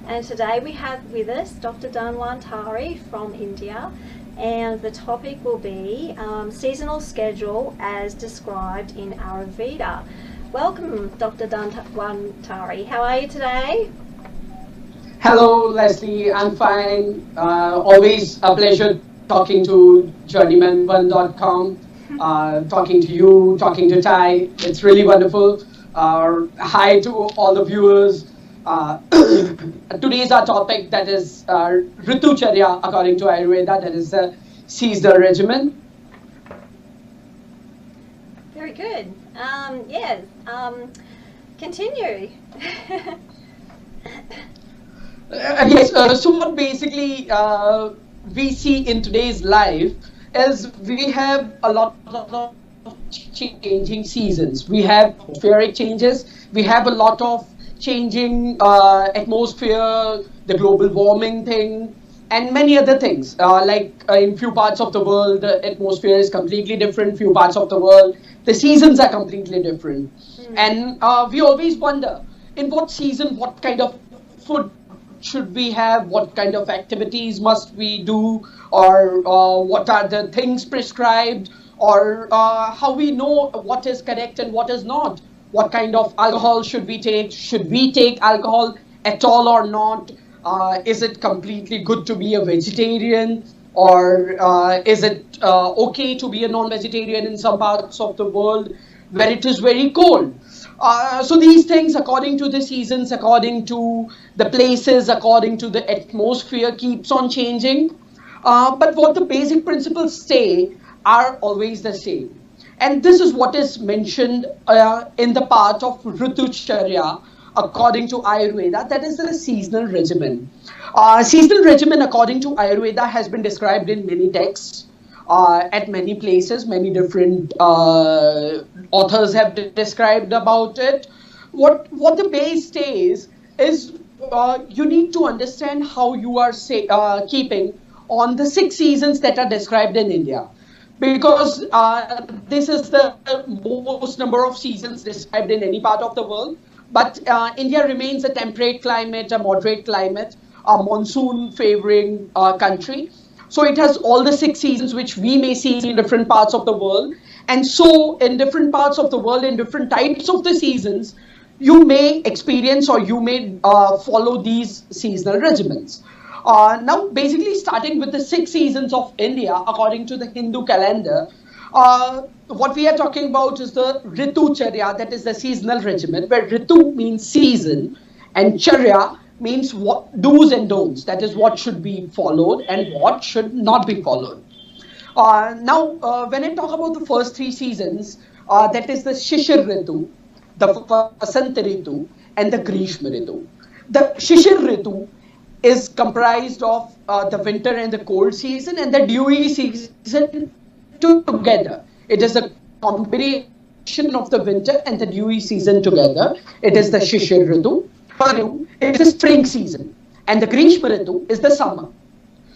And today we have with us Dr. Dhanwantari from India, and the topic will be seasonal schedule as described in Ayurveda. Welcome, Dr. Dhanwantari. How are you today? Hello, Leslie. I'm fine. Always a pleasure talking to journeyman1.com, talking to you, talking to Ty. It's really wonderful. Hi to all the viewers. Today's our topic, that is RituCharya according to Ayurveda, that is the seasonal regimen. Very good. Continue. Yes, so what basically we see in today's life is we have a lot of changing seasons. We have atmospheric changes. We have a lot of changing atmosphere, the global warming thing, and many other things. In few parts of the world, the atmosphere is completely different. Few parts of the world, the seasons are completely different. And we always wonder, in what season, what kind of food should we have, what kind of activities must we do, or what are the things prescribed, or how we know what is correct and what is not. What kind of alcohol should we take? Should we take alcohol at all or not? Is it completely good to be a vegetarian, or is it okay to be a non-vegetarian in some parts of the world where it is very cold? So these things, according to the seasons, according to the places, according to the atmosphere, keeps on changing. But what the basic principles say are always the same. And this is what is mentioned in the part of RituCharya according to Ayurveda, that is the seasonal regimen. Seasonal regimen according to Ayurveda has been described in many texts, at many places. Many different authors have described about it. What the base says is you need to understand how you are keeping on the 6 seasons that are described in India. Because this is the most number of seasons described in any part of the world. But India remains a temperate climate, a moderate climate, a monsoon favoring country. So it has all the 6 seasons which we may see in different parts of the world. And so in different parts of the world, in different types of the seasons, you may experience or you may follow these seasonal regimens. Now, basically starting with the 6 seasons of India, according to the Hindu calendar, what we are talking about is the RituCharya, that is the seasonal regimen, where Ritu means season and Charya means what do's and don'ts, that is what should be followed and what should not be followed. Now, when I talk about the first 3 seasons, that is the Shishir Ritu, the Vasant Ritu, and the Grishma Ritu. The Shishir Ritu is comprised of the winter and the cold season and the dewy season together. It is a combination of the winter and the dewy season together. It is the Shishir Ritu. It is the spring season, and the Grishma Ritu is the summer.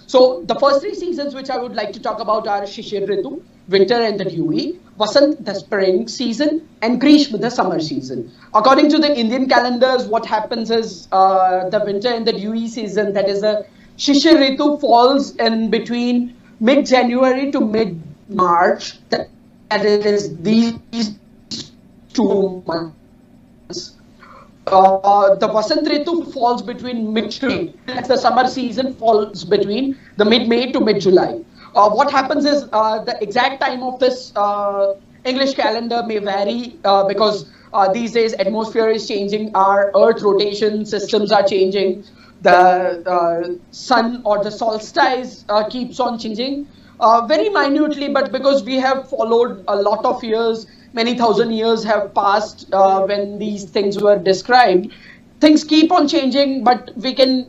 So the first 3 seasons which I would like to talk about are Shishir Ritu, winter and the dewy, Vasant, the spring season, and Grishma, the summer season. According to the Indian calendars, what happens is the winter and the dewy season, that is the Shishir Ritu, falls in between mid-January to mid-March. That is these 2 months. The Vasant Ritu falls between mid-May. The summer season falls between the mid-May to mid-July. What happens is the exact time of this English calendar may vary because these days atmosphere is changing, our earth rotation systems are changing, the sun or the solstice keeps on changing very minutely, but because we have followed a lot of years, many thousand years have passed when these things were described. Things keep on changing, but we can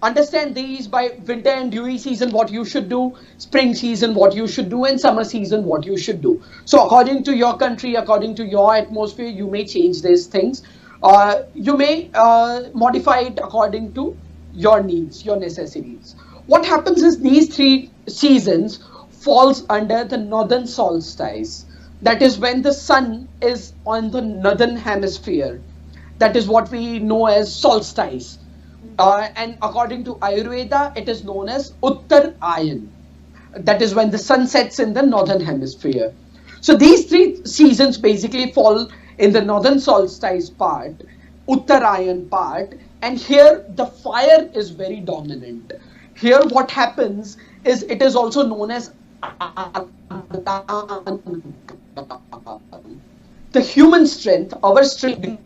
understand these by winter and dewy season, what you should do, spring season, what you should do, and summer season, what you should do. So according to your country, according to your atmosphere, you may change these things. You may modify it according to your needs, your necessities. What happens is these 3 seasons falls under the northern solstice. That is when the sun is on the northern hemisphere. That is what we know as solstice. And according to Ayurveda, it is known as Uttarayan. That is when the sun sets in the northern hemisphere. So these three seasons basically fall in the northern solstice part, Uttarayan part, and here the fire is very dominant. Here what happens is it is also known as the human strength, our strength,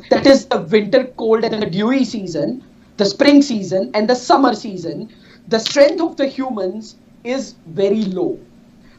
that is the winter cold and the dewy season, the spring season and the summer season, the strength of the humans is very low.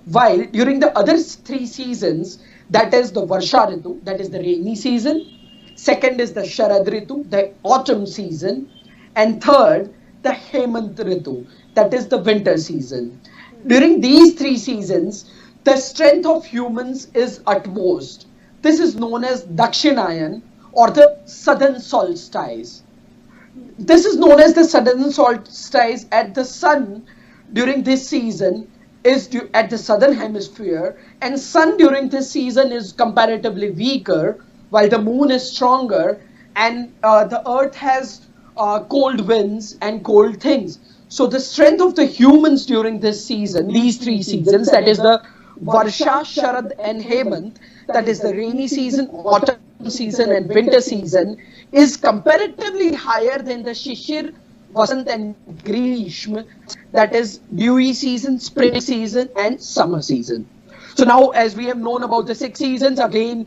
While during the other three seasons, that is the Varsha Ritu, that is the rainy season, second is the Sharad Ritu, the autumn season, and third, the Hemant Ritu, that is the winter season. During these three seasons, the strength of humans is utmost. This is known as Dakshinayan or the southern solstice. This is known as the southern solstice at the sun during this season is at the southern hemisphere, and sun during this season is comparatively weaker while the moon is stronger, and the earth has cold winds and cold things. So the strength of the humans during this season, these three seasons, that is the Varsha, Sharad and Hemant, that is the rainy season, autumn season and winter season, is comparatively higher than the Shishir, Vasant and Grishma, that is dewy season, spring season and summer season. So now as we have known about the six seasons, again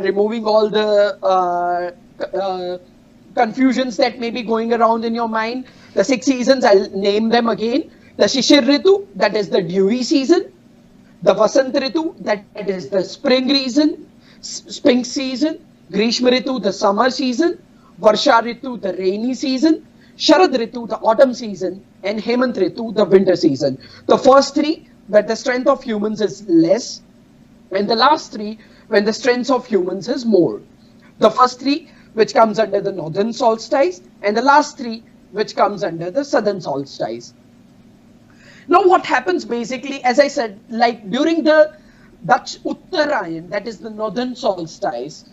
removing all the confusions that may be going around in your mind, the six seasons, I'll name them again. The Shishir Ritu, that is the dewy season. The Vasant Ritu, that is the spring season. Grishma Ritu, the summer season. Varsha Ritu, the rainy season. Sharad Ritu, the autumn season. And Hemant Ritu, the winter season. The first three, where the strength of humans is less. And the last three, when the strength of humans is more. The first three, which comes under the northern solstice. And the last three, which comes under the southern solstice. Now what happens basically, as I said, like during the Uttarayan, that is the northern solstice,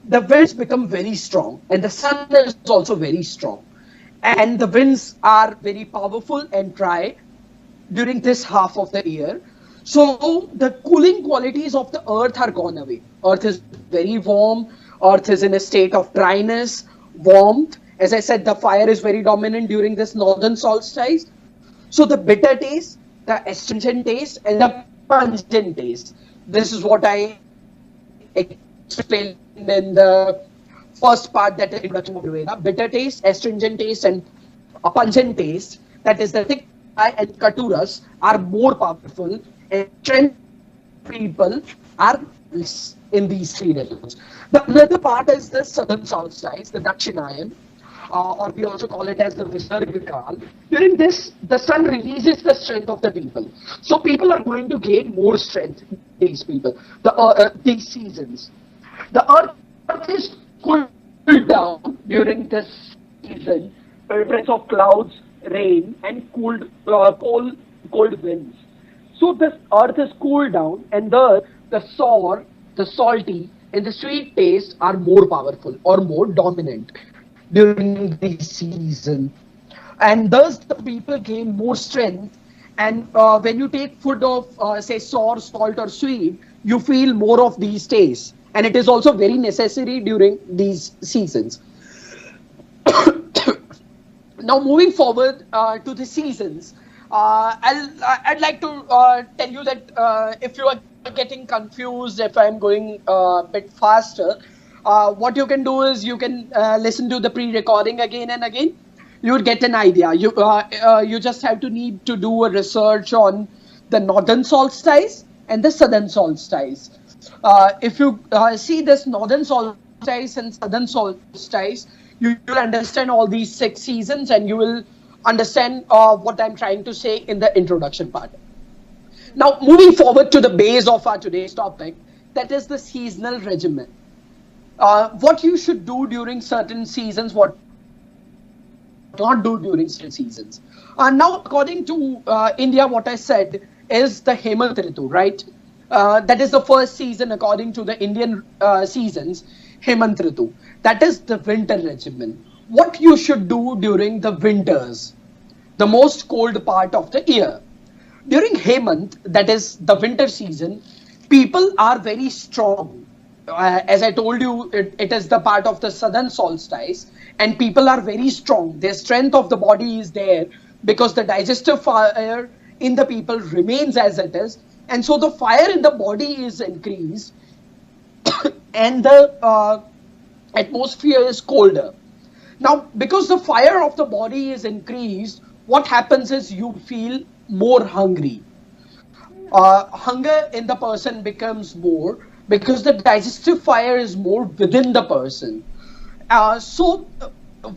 the winds become very strong and the sun is also very strong. And the winds are very powerful and dry during this half of the year. So the cooling qualities of the earth are gone away. Earth is very warm, earth is in a state of dryness, warmth. As I said, the fire is very dominant during this northern solstice. So the bitter taste, the astringent taste and the pungent taste. This is what I explained in the first part, that is introduction of Ayurveda. Bitter taste, astringent taste and a pungent taste, that is the thick and katuras, are more powerful, and strength people are less in these three levels. The another part is the southern solstice, the Dakshinayan, or we also call it as the Visargakal. During this, the sun releases the strength of the people. So people are going to gain more strength, these people, these seasons. The earth is cooled down during this season, presence of clouds, rain and cold winds. So this earth is cooled down, and the sour, the salty and the sweet taste are more powerful or more dominant during the season, and thus the people gain more strength. And when you take food of say sour, salt or sweet, you feel more of these tastes, and it is also very necessary during these seasons. Now moving forward to the seasons, I'd like to tell you that if you are getting confused, if I'm going a bit faster, what you can do is you can listen to the pre-recording again and again. You would get an idea. You just have to need to do a research on the northern solstice and the southern solstice. If you see this northern solstice and southern solstice, you will understand all these six seasons, and you will understand what I'm trying to say in the introduction part. Now moving forward to the base of our today's topic, that is the seasonal regimen. What you should do during certain seasons, what not do during certain seasons. Now, according to India, what I said is the Hemant Ritu, right? That is the first season according to the Indian seasons, Hemant Ritu. That is the winter regimen. what you should do during the winters, the most cold part of the year. During Hemant, that is the winter season, people are very strong. As I told you, it is the part of the southern solstice, and people are very strong. Their strength of the body is there because the digestive fire in the people remains as it is, and so the fire in the body is increased, and the atmosphere is colder. Now, because the fire of the body is increased, what happens is you feel more hungry. Hunger in the person becomes more because the digestive fire is more within the person.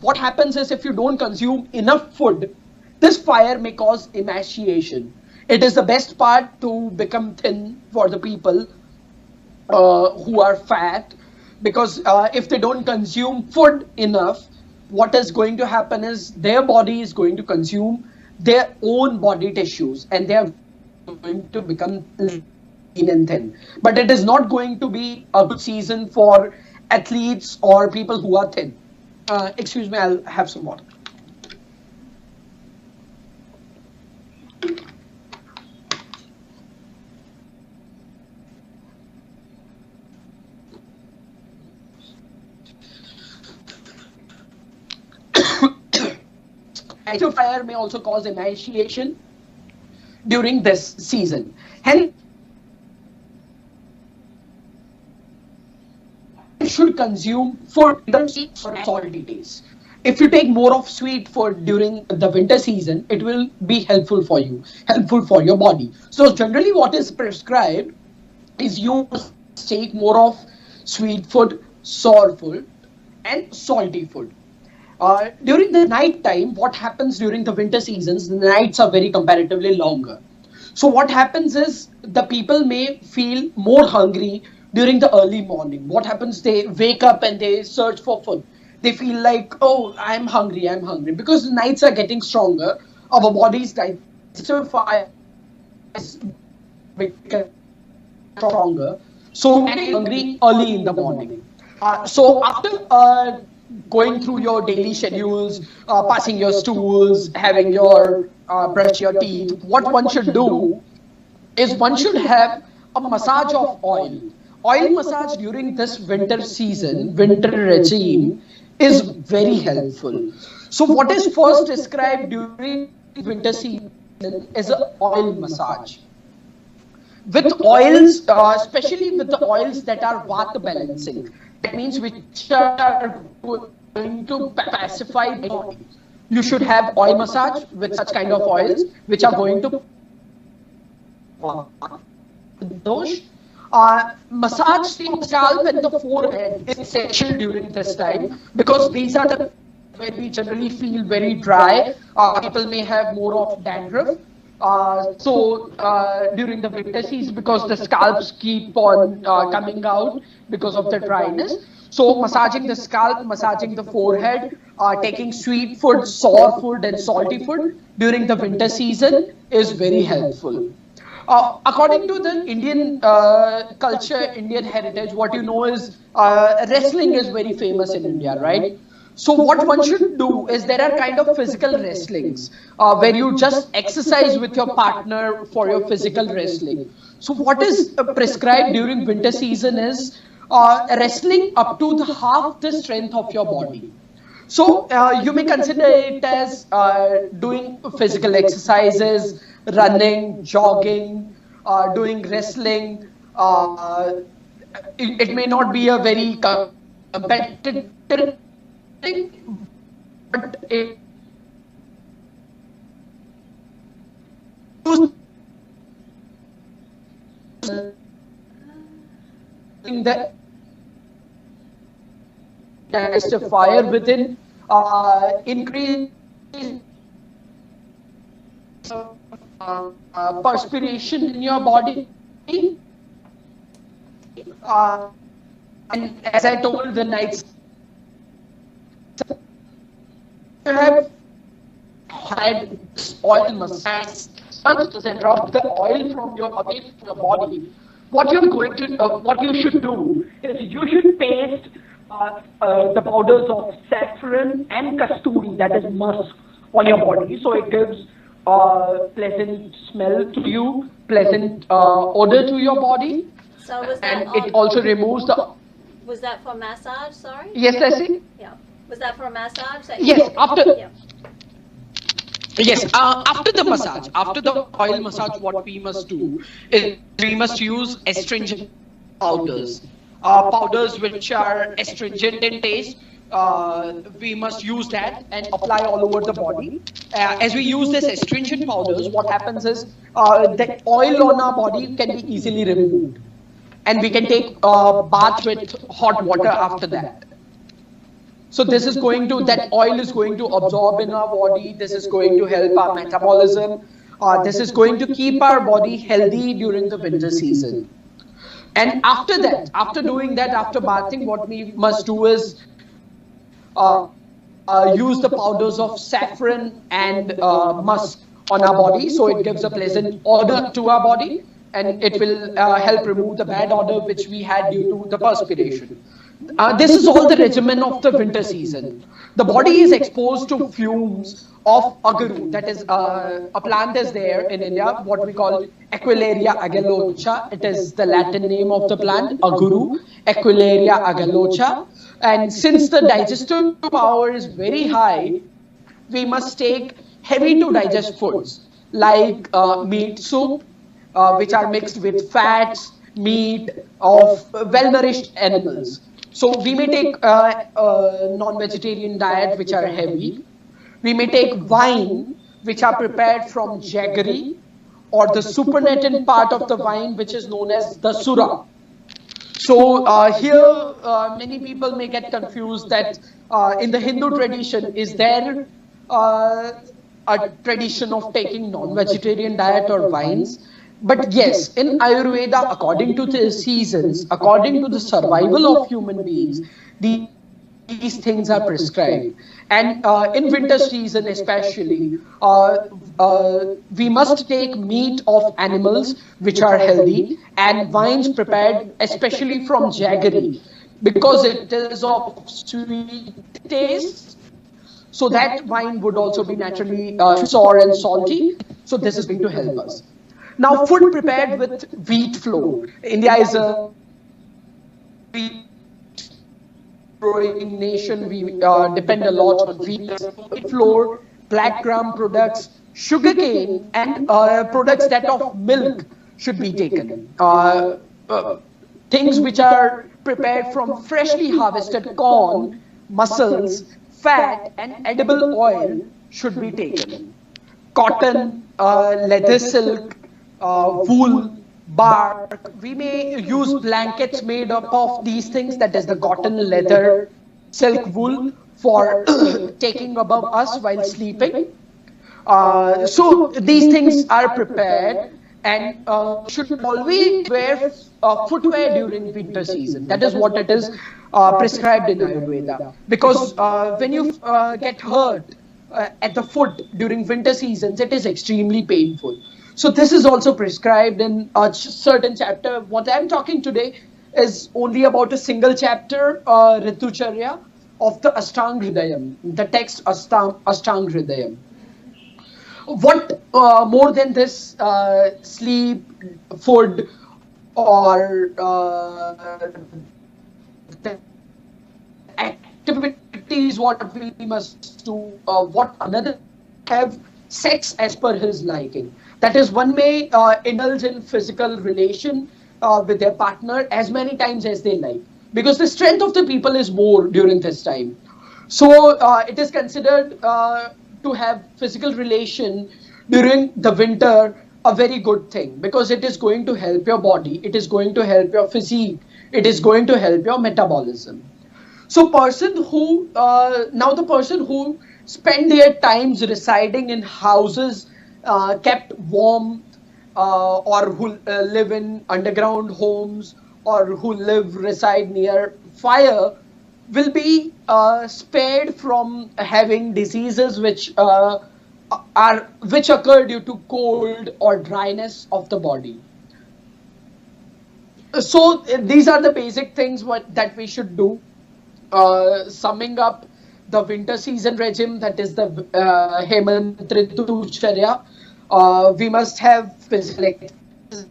What happens is if you don't consume enough food, this fire may cause emaciation. It is the best part to become thin for the people who are fat, because if they don't consume food enough, what is going to happen is their body is going to consume their own body tissues, and they are going to become lean and thin. But it is not going to be a good season for athletes or people who are thin. Excuse me, I'll have some water. Digestive fire may also cause emaciation during this season. Hence, you should consume food in the salty days. If you take more of sweet food during the winter season, it will be helpful for you, helpful for your body. So generally what is prescribed is you take more of sweet food, sour food, and salty food. During the night time, what happens during the winter seasons, the nights are very comparatively longer. So what happens is the people may feel more hungry during the early morning. What happens? They wake up and they search for food. They feel like, oh, I'm hungry, because the nights are getting stronger. Our body's digestive fire is becoming stronger. So we're hungry early in the morning. So after going through your daily schedules, passing your stools, having your brush your teeth, what one should do is one should have a massage of oil. Oil massage during this winter season, winter regime, is very helpful. So what is first described during winter season is an oil massage. With oils, especially with the oils that are vata balancing, that means which are going to pacify the body. You should have oil massage with such kind of oils which are going to dosh. Massage the scalp and the forehead is essential during this time, because these are the where we generally feel very dry. People may have more of dandruff. During the winter season, because the scalps keep on coming out because of the dryness. So massaging the scalp, massaging the forehead, taking sweet food, sour food and salty food during the winter season is very helpful. According to the Indian culture, Indian heritage, what you know is wrestling is very famous in India, right? So what one should do is there are kind of physical wrestlings where you just exercise with your partner for your physical wrestling. So what is prescribed during winter season is wrestling up to half the strength of your body. So you may consider it as doing physical exercises, running, jogging, doing wrestling. It may not be a very competitive thing, but it the digestive fire within, increase perspiration in your body, and as I told, the nights you have had oil massage and drop the oil from your away from your body. What you're going to, what you should do is you should paste the powders of saffron and kasturi, that is musk, on your body. So it gives pleasant smell to you, pleasant odor to your body, So was that and it also removes the. Was that for massage? Sorry. Yes, Leslie. Yeah. Was that for a massage? Yes, after. Yeah. Yes, after the massage, after the oil massage, what we must do is we must use astringent powders. Powders which are astringent in taste, we must use that and apply all over the body. As we use this astringent powders, what happens is the oil on our body can be easily removed. And we can take bath with hot water after that. So this is going to, that oil is going to absorb in our body. This is going to help our metabolism. This is going to keep our body healthy during the winter season. And after that, after doing that, after bathing, what we must do is use the powders of saffron and musk on our body. So it gives a pleasant odor to our body, and it will help remove the bad odor which we had due to the perspiration. This is all the regimen of the winter season. The body is exposed to fumes of agaru, that is a plant is there in India, what we call Aquilaria agallocha. It is the Latin name of the plant, aguru, Aquilaria agallocha. And since the digestive power is very high, we must take heavy to digest foods like meat soup, which are mixed with fats, meat of well-nourished animals. So we may take non-vegetarian diet, which are heavy. We may take wine, which are prepared from jaggery, or the supernatant part of the wine, which is known as the sura. So here, many people may get confused that in the Hindu tradition, is there a tradition of taking non-vegetarian diet or wines? But yes, in Ayurveda, according to the seasons, according to the survival of human beings, these things are prescribed. And in winter season especially, we must take meat of animals which are healthy and wines prepared especially from jaggery, because it is of sweet taste. So that wine would also be naturally sour and salty. So this is going to help us. Now, food prepared with wheat flour. India is a wheat growing nation. We depend a lot on wheat flour, black gram products, sugarcane, and products that of milk should be taken. Things which are prepared from freshly harvested corn, mussels, fat, and edible oil should be taken. Cotton, leather silk, wool, bark. We may use blankets made up of these things, that is the cotton, leather, silk, wool, for taking above us while sleeping. So these things are prepared, and should always wear footwear during winter season. That is what it is prescribed in Ayurveda. Because when you get hurt at the foot during winter seasons, it is extremely painful. So this is also prescribed in a certain chapter. What I'm talking today is only about a single chapter, RituCharya, of the Ashtang Hridayam, the text Ashtang Hridayam. What more than this, sleep, food, or the activities what we must do, what another have sex as per his liking. That is, one may indulge in physical relation with their partner as many times as they like, because the strength of the people is more during this time. So it is considered to have physical relation during the winter a very good thing, because it is going to help your body, it is going to help your physique, it is going to help your metabolism. So person who, now the person who spend their times residing in houses kept warm, or who live in underground homes, or who reside near fire, will be spared from having diseases which occur due to cold or dryness of the body. So these are the basic things that we should do. summing up the winter season regime, that is the Hemant RituCharya. We must have physical exercises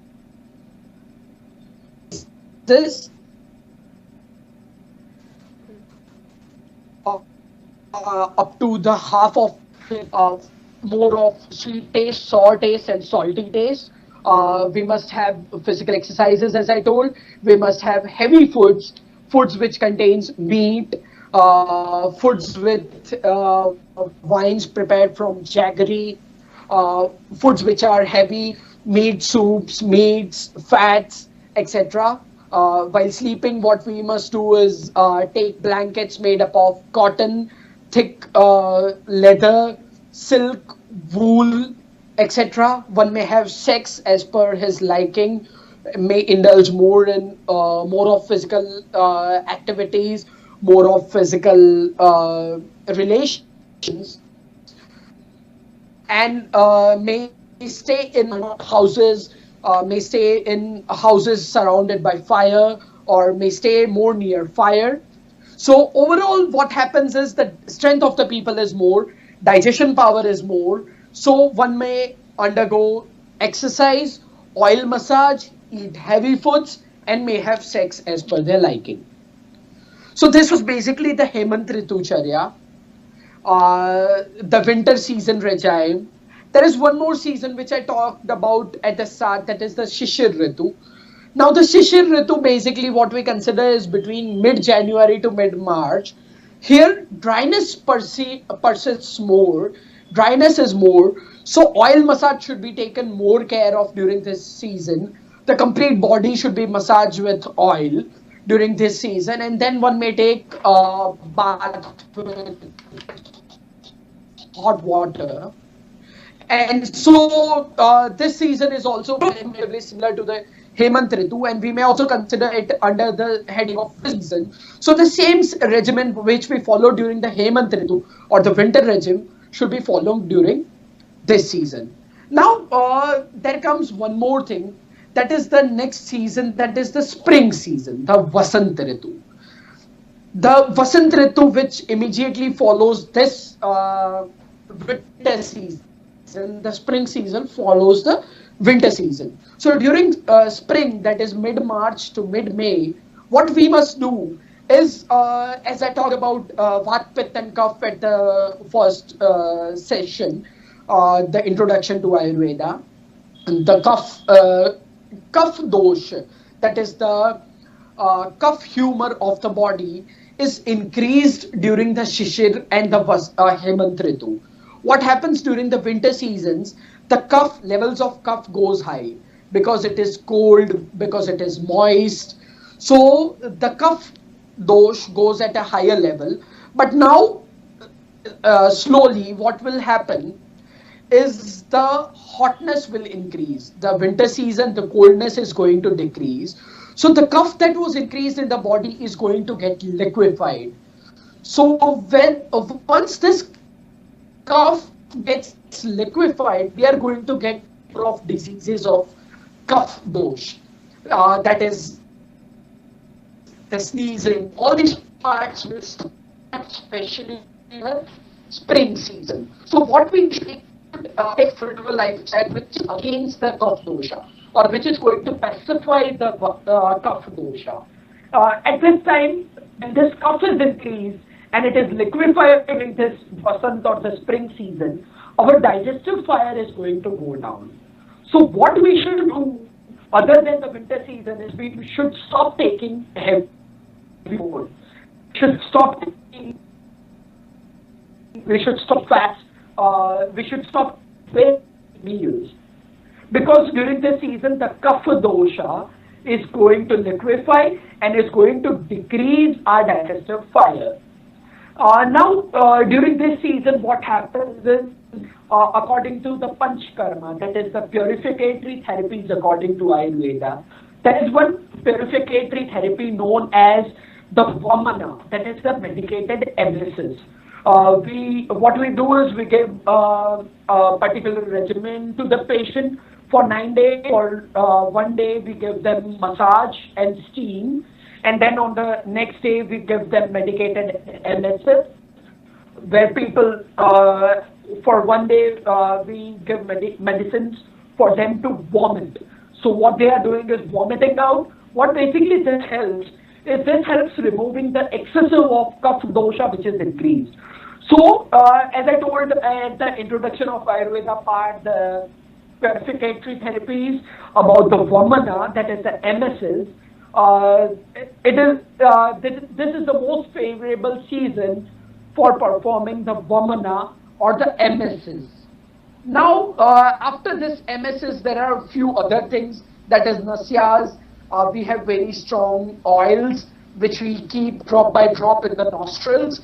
up to the half of more of sweet taste, sour taste, and salty taste. We must have physical exercises, as I told. We must have heavy foods, foods which contains meat, foods with wines prepared from jaggery, foods which are heavy, meat soups, meats, fats, etc. While sleeping, what we must do is take blankets made up of cotton, thick leather, silk, wool, etc. One may have sex as per his liking, may indulge more in more of physical activities, more of physical relations, and may stay in houses, may stay in houses surrounded by fire, or may stay more near fire. So overall, what happens is the strength of the people is more, digestion power is more. So one may undergo exercise, oil massage, eat heavy foods, and may have sex as per their liking. So this was basically the Hemant RituCharya, the winter season regime. There is one more season which I talked about at the start, that is the Shishir Ritu. Now the Shishir Ritu, basically what we consider is between mid-January to mid-March. Here dryness persists more, dryness is more, so oil massage should be taken more care of during this season. The complete body should be massaged with oil during this season, and then one may take bath with hot water. And so this season is also relatively similar to the Hemant Ritu, and we may also consider it under the heading of season. So the same regimen which we follow during the Hemant Ritu or the winter regime should be followed during this season. Now there comes one more thing, that is the next season, that is the spring season, the Vasant Ritu. The Vasant Ritu, which immediately follows this winter season, the spring season follows the winter season. So during spring, that is mid-March to mid-May, what we must do is, as I talked about Vat, Pitta and Kapha at the first session, the introduction to Ayurveda, the Kapha dosh, that is the Kapha humor of the body, is increased during the Shishir and the Hemant Ritu. What happens during the winter seasons, the Kapha, levels of Kapha goes high because it is cold, because it is moist. So the Kapha dosh goes at a higher level. But now, slowly, what will happen is the hotness will increase. The winter season, the coldness is going to decrease. So the Kapha that was increased in the body is going to get liquefied. So when once this Kapha gets liquefied, we are going to get more of diseases of Kapha dosh. That is the sneezing. All these parts will start, especially in the spring season. So what we should take fruitful lifestyle which is against the Kapha dosha, or which is going to pacify the Kapha dosha. At this time, when this Kapha is increased and it is liquefied in this Vasant or the spring season, our digestive fire is going to go down. So what we should do other than the winter season is we should stop taking heavy food. We should stop taking, we should stop fats, we should stop meals. Because during this season, the Kapha dosha is going to liquefy and is going to decrease our digestive fire. During this season, what happens is, according to the Panch Karma, that is the purificatory therapies according to Ayurveda, there is one purificatory therapy known as the Vamana, that is the medicated emesis. What we do is we give a particular regimen to the patient for 9 days, or 1 day we give them massage and steam, and then on the next day we give them medicated MSs, where people for one day we give medicines for them to vomit. So what they are doing is vomiting out. What basically this helps is this helps removing the excessive of kapha dosha which is increased. So as I told at the introduction of Ayurveda part, the purificatory therapies about the vamana, that is the MSs, this is the most favorable season for performing the vamana or the MSs. Now, after this MSs, there are a few other things, that is nasyas. We have very strong oils which we keep drop by drop in the nostrils.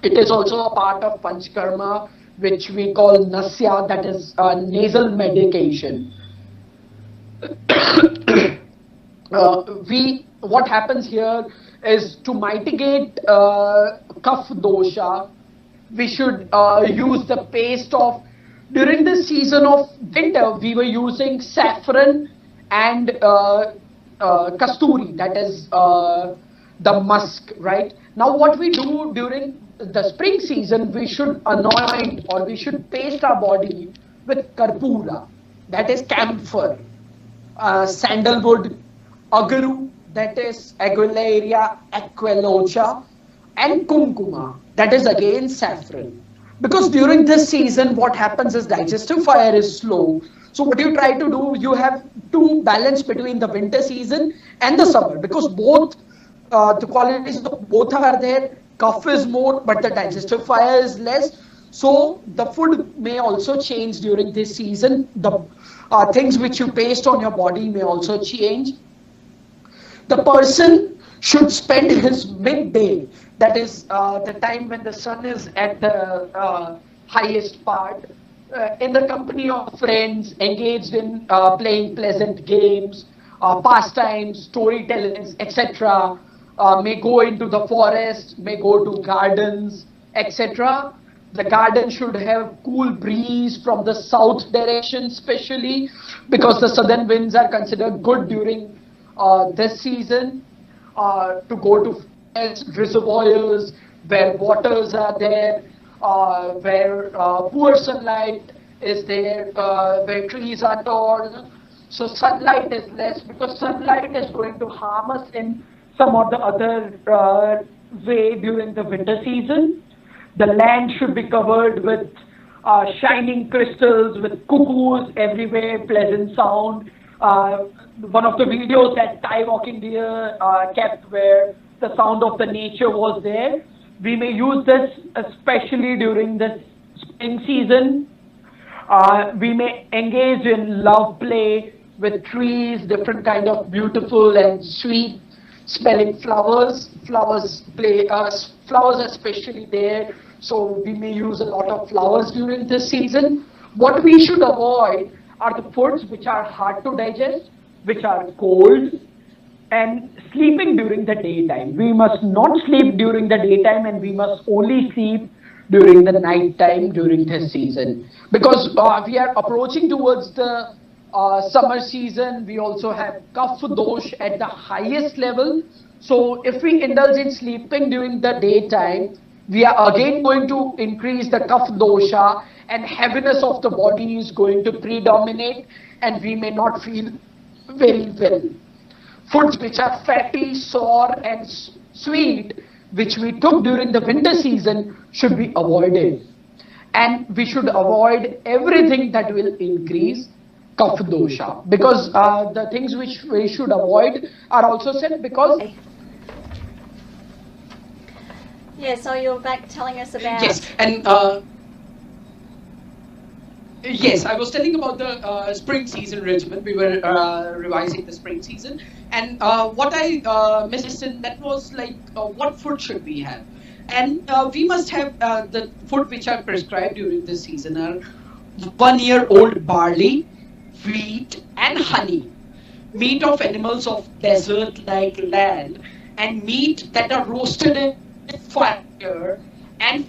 It is also a part of Panchkarma, which we call nasya, that is nasal medication. What happens here is to mitigate kapha dosha, we should use the paste of, during the season of winter, we were using saffron and kasturi, that is the musk, right? Now what we do during the spring season, we should anoint or we should paste our body with karpura, that is camphor, sandalwood, agaru, that is Aguilera aqualocha, and kumkuma, that is again saffron. Because during this season, what happens is digestive fire is slow. So what you try to do, you have to balance between the winter season and the summer, because both the qualities of both are there. Cough is more, but the digestive fire is less. So the food may also change during this season. The things which you paste on your body may also change. The person should spend his midday, that is the time when the sun is at the highest part, in the company of friends, engaged in playing pleasant games, pastimes, storytellings, etc. May go into the forest, may go to gardens, etc. The garden should have cool breeze from the south direction, especially because the southern winds are considered good during this season. To go to reservoirs where waters are there, where poor sunlight is there, where trees are tall. So sunlight is less, because sunlight is going to harm us in some or the other way during the winter season. The land should be covered with shining crystals, with cuckoos everywhere, pleasant sound. One of the videos that Thai walking deer kept, where the sound of the nature was there. We may use this especially during the spring season. We may engage in love play with trees, different kind of beautiful and sweet smelling flowers. Flowers especially there. So we may use a lot of flowers during this season. What we should avoid are the foods which are hard to digest, which are cold, and sleeping during the daytime. We must not sleep during the daytime, and we must only sleep during the night time during this season. Because we are approaching towards the summer season, we also have kapha dosh at the highest level. So if we indulge in sleeping during the daytime, we are again going to increase the kapha dosha, and heaviness of the body is going to predominate, and we may not feel very well. Foods which are fatty, sour and sweet, which we took during the winter season, should be avoided. And we should avoid everything that will increase kapha dosha, because the things which we should avoid are also said because... Yeah, so you're back telling us about... Yes, and yes, I was telling about the spring season regimen. We were revising the spring season, and what I missed in that was like what food should we have, and we must have the food which are prescribed during this season are 1-year-old barley, wheat, and honey, meat of animals of desert like land, and meat that are roasted in fire and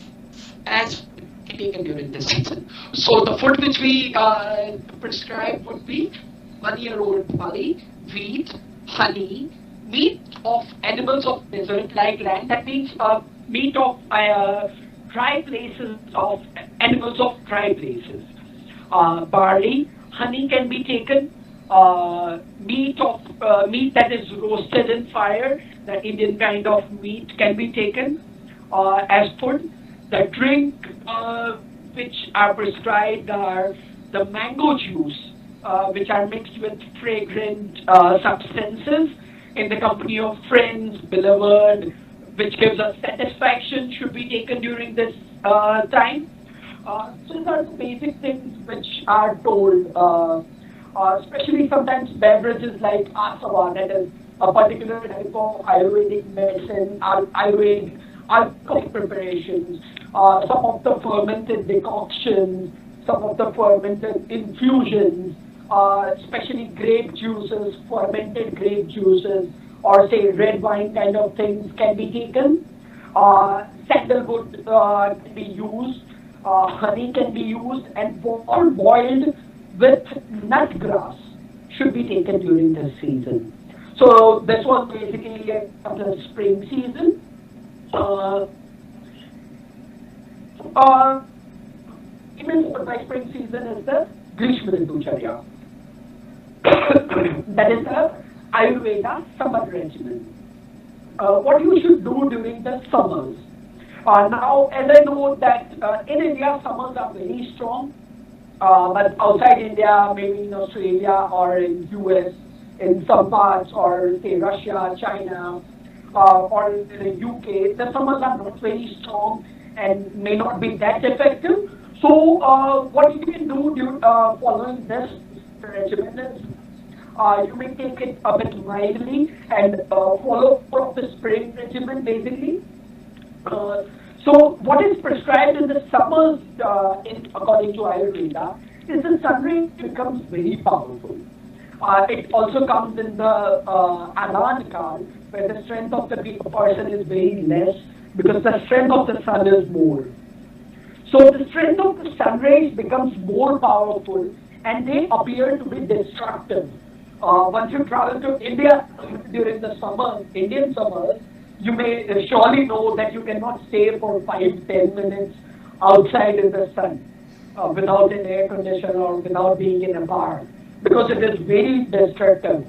as taken during this season. So the food which we prescribe would be 1-year-old barley, wheat, honey, meat of animals of desert like land. That means meat of dry places, of animals of dry places. Barley, honey can be taken. Meat that is roasted in fire, the Indian kind of meat can be taken as food. The drink which are prescribed are the mango juice, which are mixed with fragrant substances in the company of friends, beloved, which gives us satisfaction, should be taken during this time. So these are the basic things which are told, especially sometimes beverages like asava, that is a particular type of Ayurvedic medicine, Ayurvedic alcoholic preparations, some of the fermented decoctions, some of the fermented infusions, especially grape juices, fermented grape juices, or say red wine kind of things can be taken. Sandalwood can be used, honey can be used, and water boiled with nut grass should be taken during this season. So this was basically the spring season. By spring season is the RituCharya. That is the Ayurveda summer regimen. What you should do during the summers. Now, as I know that in India summers are very strong, but outside India, maybe in Australia or in US, in some parts, or say Russia, China, or in the UK, the summers are not very strong and may not be that effective. So what you can do following this regimen is you may take it a bit mildly and follow the spring regimen basically. So what is prescribed in the summers according to Ayurveda is the sun rays becomes very powerful. It also comes in the Adhan Kal, where the strength of the person is very less because the strength of the sun is more. So the strength of the sun rays becomes more powerful and they appear to be destructive. Once you travel to India during the summer, Indian summers, you may surely know that you cannot stay for 5-10 minutes outside in the sun without an air conditioner or without being in a bar, because it is very destructive.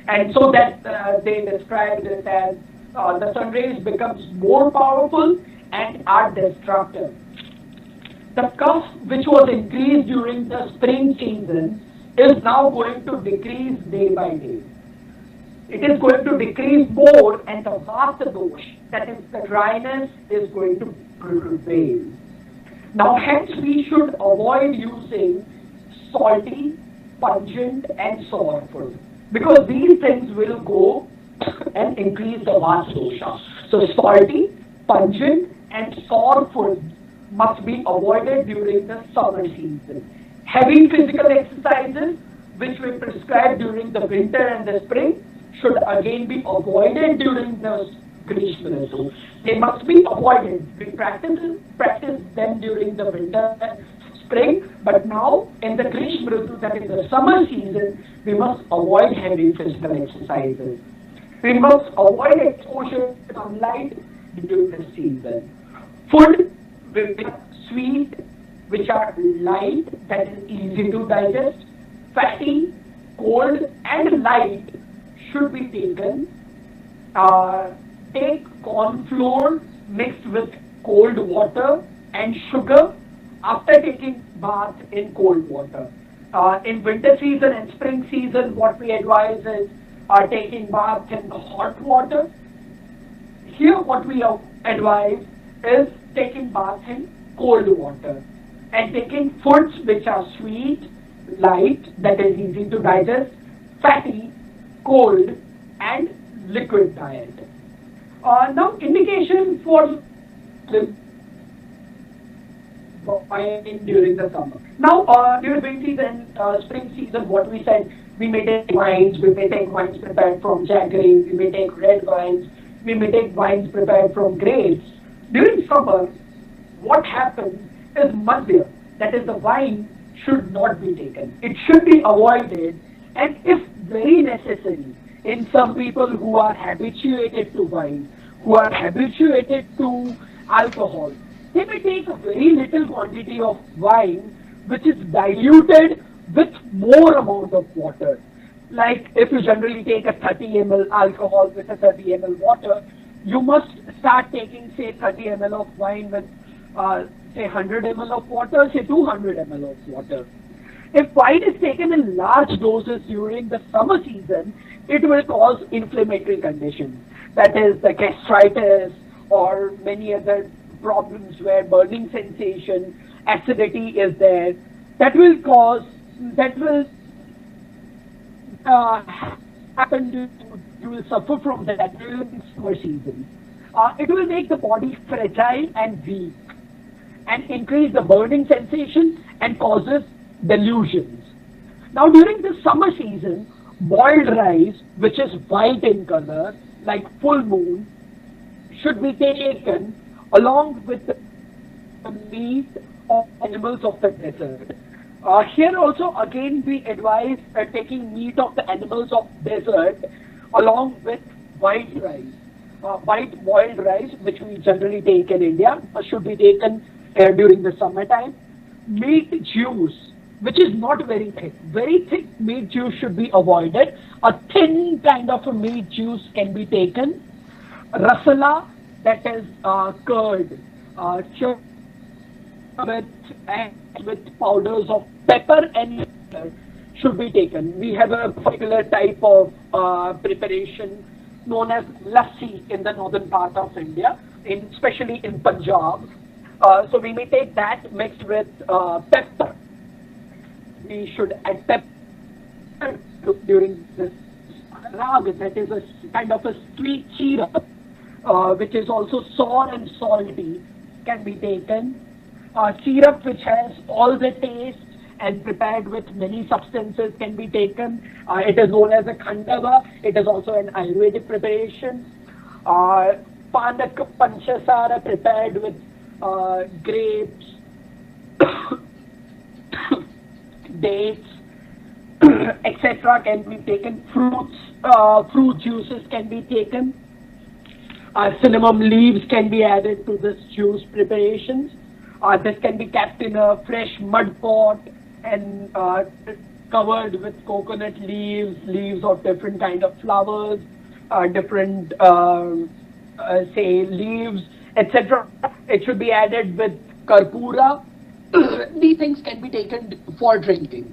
And so that they described it as the sun rays becomes more powerful and are destructive. The cough which was increased during the spring season is now going to decrease day by day. It is going to decrease more, and the vata dosh, that is the dryness, is going to prevail. Now hence we should avoid using salty, pungent and sour food, because these things will go and increase the vata dosha. So salty, pungent and sour food must be avoided during the summer season. Heavy physical exercises which we prescribe during the winter and the spring should again be avoided during the Grishma Ritu. They must be avoided. We practice them during the winter and spring, but now in the Grishma Ritu, that is the summer season, we must avoid heavy physical exercises. We must avoid exposure to sunlight during the season. Food will be sweet, which are light, that is easy to digest. Fatty, cold and light should be taken. Take corn flour mixed with cold water and sugar after taking bath in cold water. In winter season and spring season, what we advise is taking bath in hot water. Here what we advise is taking bath in cold water and taking foods which are sweet, light, that is easy to digest, fatty, cold and liquid diet. Now indication for during the summer. Now during spring season, spring season, what we said, we may take wines, we may take wines prepared from jaggery, we may take red wines, we may take wines prepared from grapes. During summer, what happens is madhya, that is the wine, should not be taken. It should be avoided, and if very necessary, in some people who are habituated to wine, who are habituated to alcohol, they may take a very little quantity of wine which is diluted with more amount of water. Like if you generally take a 30 ml alcohol with a 30 ml water, you must start taking say 30 ml of wine with say 100 ml of water, say 200 ml of water. If wine is taken in large doses during the summer season, it will cause inflammatory conditions. That is the gastritis or many other problems where burning sensation, acidity is there. That will happen you will suffer from that during summer season. It will make the body fragile and weak and increase the burning sensation and causes delusions. Now during the summer season, boiled rice, which is white in color, like full moon, should be taken along with the meat of animals of the desert. Here also again we advise taking meat of the animals of desert along with white rice. White boiled rice, which we generally take in India, should be taken during the summertime. Meat juice, which is not very thick. Very thick meat juice should be avoided. A thin kind of a meat juice can be taken. Rasala, that is curd, with powders of pepper and sugar should be taken. We have a particular type of preparation known as lassi in the northern part of India, especially in Punjab. So we may take that mixed with pepper. We should add pepper during this rag, that is a kind of a sweet syrup, which is also sour and salty, can be taken. Syrup which has all the taste and prepared with many substances can be taken. It is known as a khandava. It is also an Ayurvedic preparation. Panak panchasara prepared with grapes, dates, etc. can be taken. Fruit juices can be taken. Cinnamon leaves can be added to this juice preparations. This can be kept in a fresh mud pot and covered with coconut leaves, leaves of different kind of flowers, different say leaves, etc. It should be added with karpura. These things can be taken for drinking.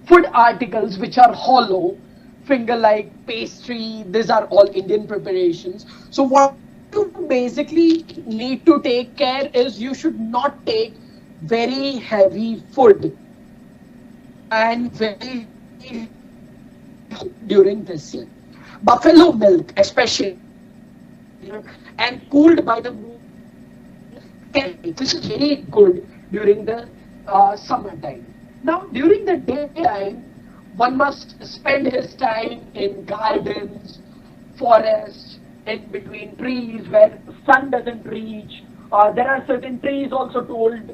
Food articles which are hollow, finger-like pastry, these are all Indian preparations. So what you basically need to take care is you should not take very heavy food and very during this season. Buffalo milk especially and cooled by the moon, this is very good during the summertime. Now during the daytime, one must spend his time in gardens, forests, in between trees where sun doesn't reach. There are certain trees also told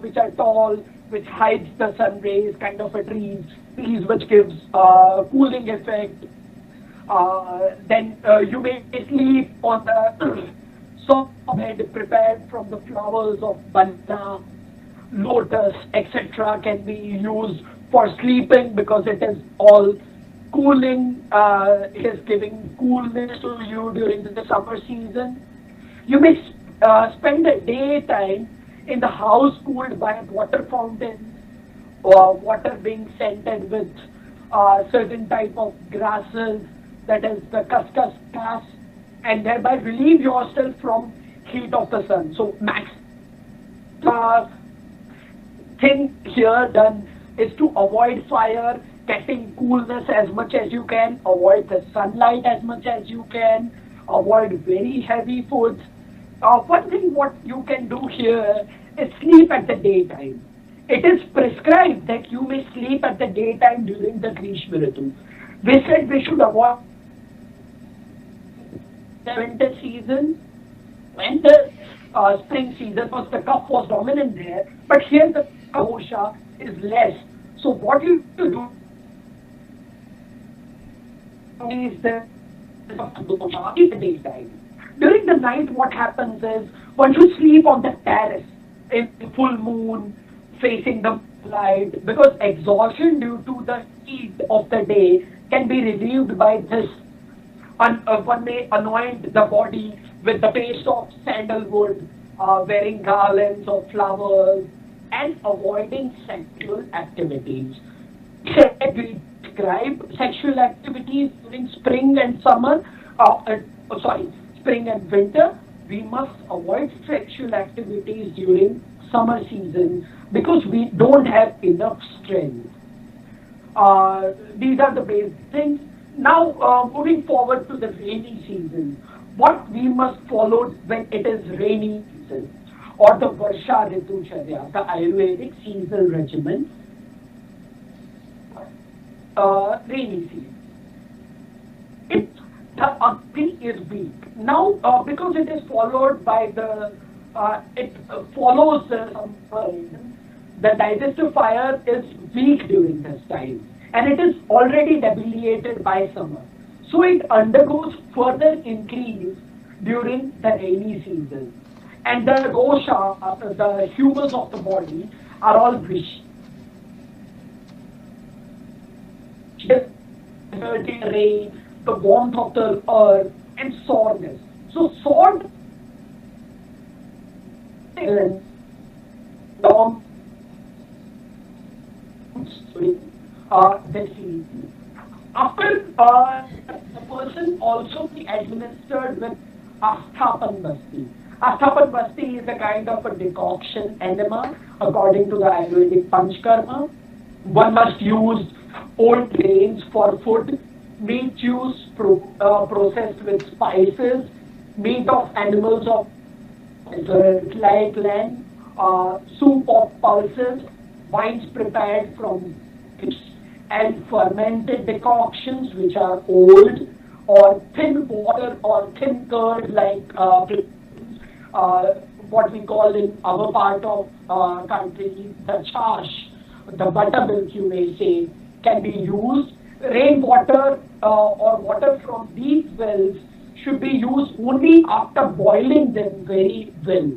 which are tall, which hides the sun rays, kind of a trees which gives cooling effect. Then you may sleep on the soft bed prepared from the flowers of banana, lotus, etc. can be used for sleeping because it is all cooling, it is giving coolness to you during the summer season. You may spend a daytime in the house cooled by water fountains, or water being scented with certain type of grasses, that is the cuscus grass, and thereby relieve yourself from heat of the sun. So max thing here done is to avoid fire, getting coolness as much as you can, avoid the sunlight as much as you can, avoid very heavy foods. One thing what you can do here is sleep at the daytime. It is prescribed that you may sleep at the daytime during the Grishma Ritu. We said we should avoid the winter season and the spring season because the cough was dominant there, but here the dosha is less. So what you do is the in the daytime. During the night, what happens is one should sleep on the terrace in full moon, facing the light, because exhaustion due to the heat of the day can be relieved by this. One may anoint the body with the paste of sandalwood, wearing garlands of flowers, and avoiding sexual activities. We describe sexual activities during spring and summer, spring and winter. We must avoid sexual activities during summer season because we don't have enough strength. These are the basic things. Now, moving forward to the rainy season, what we must follow when it is rainy season, or the Varsha RituCharya, the Ayurvedic seasonal regimen, rainy season. The Agni is weak. Now, because it is followed by it follows the digestive fire is weak during this time, and it is already debilitated by summer. So it undergoes further increase during the rainy season. And the dosha, the humors of the body, are all wish. Rain, the warmth of the earth, and soreness. So sore after the person also be administered with Asthapan Basti. Asthapan Basti is a kind of a decoction enema according to the Ayurvedic Panchkarma. One must use old grains for food, meat juice processed with spices, meat of animals of like lamb, soup of pulses, wines prepared from fish, and fermented decoctions which are old, or thin water or thin curd like what we call in our part of country the chash, the buttermilk you may say, can be used. Rainwater or water from these wells should be used only after boiling them very well.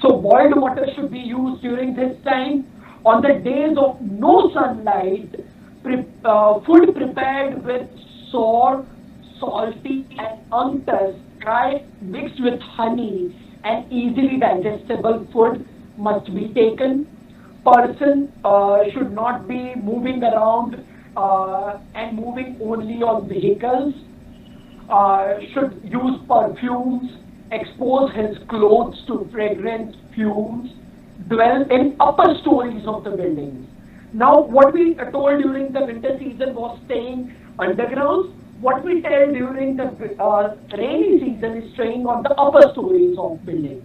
So boiled water should be used during this time. On the days of no sunlight, food prepared with sour, salty and untouched, dry, mixed with honey and easily digestible food must be taken. Person should not be moving around and moving only on vehicles, should use perfumes, expose his clothes to fragrant fumes, dwell in upper stories of the buildings. Now, what we told during the winter season was staying underground. What we tell during the rainy season is staying on the upper stories of buildings,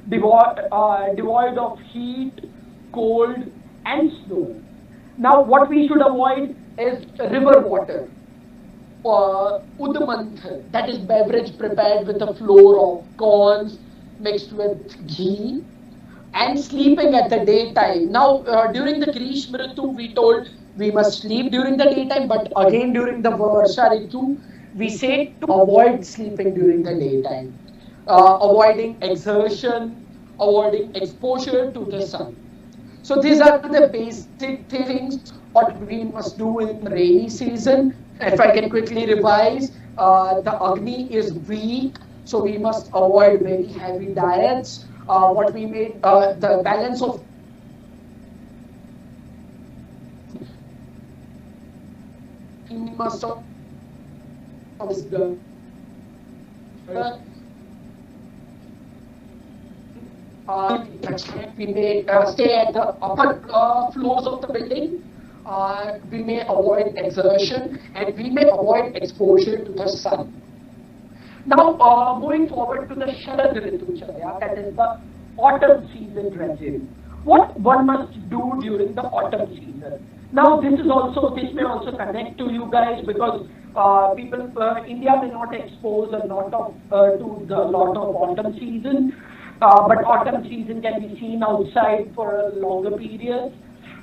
devoid of heat, cold, and snow. Now, what we should avoid is river water, udamantha, that is beverage prepared with a flour of corns mixed with ghee, and sleeping at the daytime. Now, during the Grishma Ritu, we told we must sleep during the daytime, but again during the Varsha Ritu, we say to avoid sleeping during the daytime, avoiding exertion, avoiding exposure to the sun. So these are the basic things what we must do in rainy season. If I can quickly revise, the Agni is weak, so we must avoid very heavy diets. What we made, the balance of must we may stay at the upper floors of the building. We may avoid exertion and we may avoid exposure to the sun. Now, moving forward to the Sharad RituCharya, that is the autumn season regime. What one must do during the autumn season? Now, this may also connect to you guys because India may not expose a lot of to the lot of autumn season, but autumn season can be seen outside for a longer period.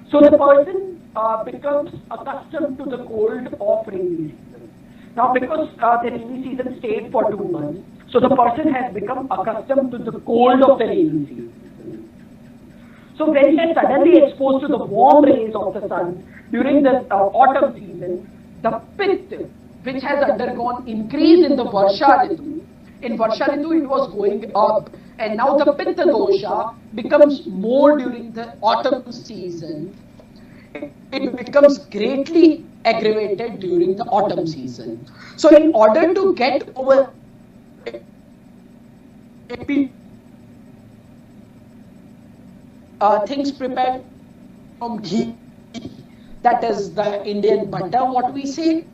So the person becomes accustomed to the cold of rainy season. Now, because the rainy season stayed for 2 months, so the person has become accustomed to the cold of the rainy season. So when he is suddenly exposed to the warm rays of the sun during the autumn season, the pitta, which has undergone increase in the Varsha Ritu, in Varsha Ritu it was going up, and now the pitta dosha becomes more during the autumn season. It becomes greatly aggravated during the autumn season. So in order to get over things prepared from ghee, that is the Indian butter, what we say,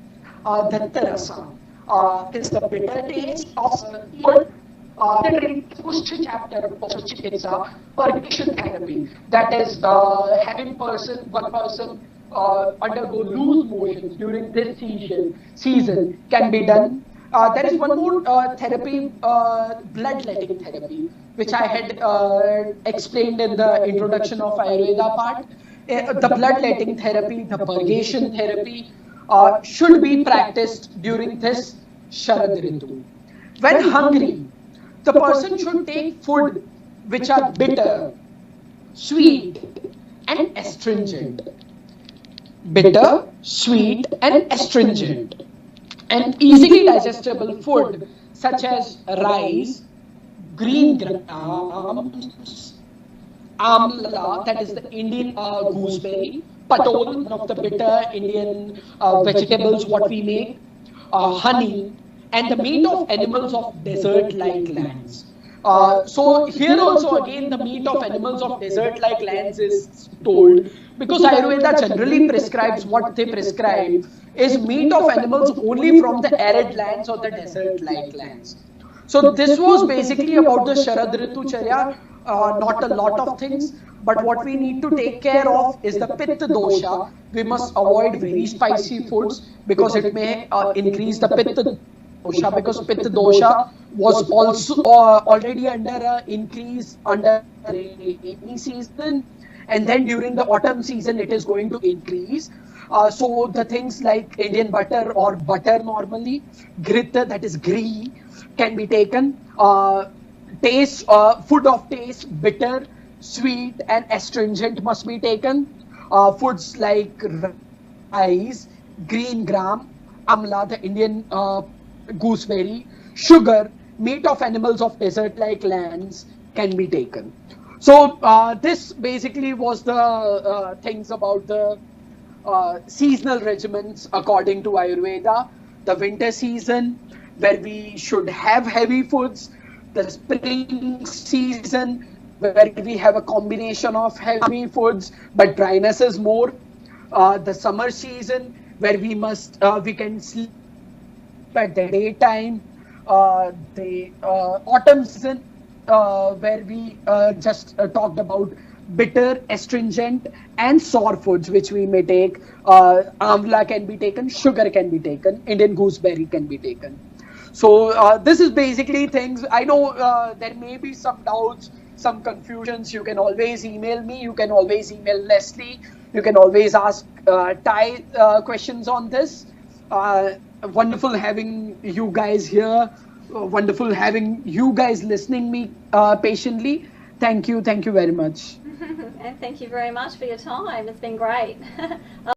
Dhantarasa, is the bitter taste of the first chapter of Chikitsa, purgation therapy, that is having one person undergo loose motions during this season can be done. There is one more therapy, bloodletting therapy, which I had explained in the introduction of Ayurveda part. The bloodletting therapy, the purgation therapy should be practiced during this Sharad Ritu. When hungry, the person should take food which are bitter, sweet, and astringent. Bitter, sweet, and astringent. And easily digestible food such as rice, green grams, amla, that is the Indian gooseberry, patol, one of the bitter Indian vegetables what we make, honey, and the meat of animals of desert-like lands. So here also again the meat of animals of desert-like lands is told, because Ayurveda generally prescribes what they prescribe is meat of animals only from the arid lands or the desert-like lands. So this was basically about the Sharad RituCharya, not a lot of things, but what we need to take care of is the Pitta dosha. We must avoid very spicy foods because it may increase the Pitta dosha, because Pitta dosha was also already under increase under rainy season, and then during the autumn season it is going to increase. So the things like Indian butter or butter normally, grita, that is ghee, can be taken. Food of taste, bitter, sweet, and astringent must be taken. Foods like rice, green gram, amla, the Indian gooseberry, sugar, meat of animals of desert-like lands can be taken. So this basically was the things about the seasonal regimens according to Ayurveda. The winter season where we should have heavy foods, the spring season where we have a combination of heavy foods but dryness is more, the summer season where we can sleep at the daytime, the autumn season where we just talked about bitter, astringent, and sour foods which we may take. Amla can be taken, sugar can be taken, Indian gooseberry can be taken. So this is basically things. I know there may be some doubts, some confusions. You can always email me. You can always email Leslie. You can always ask Ty questions on this. Wonderful having you guys here. Wonderful having you guys listening me patiently. Thank you very much. And thank you very much for your time. It's been great.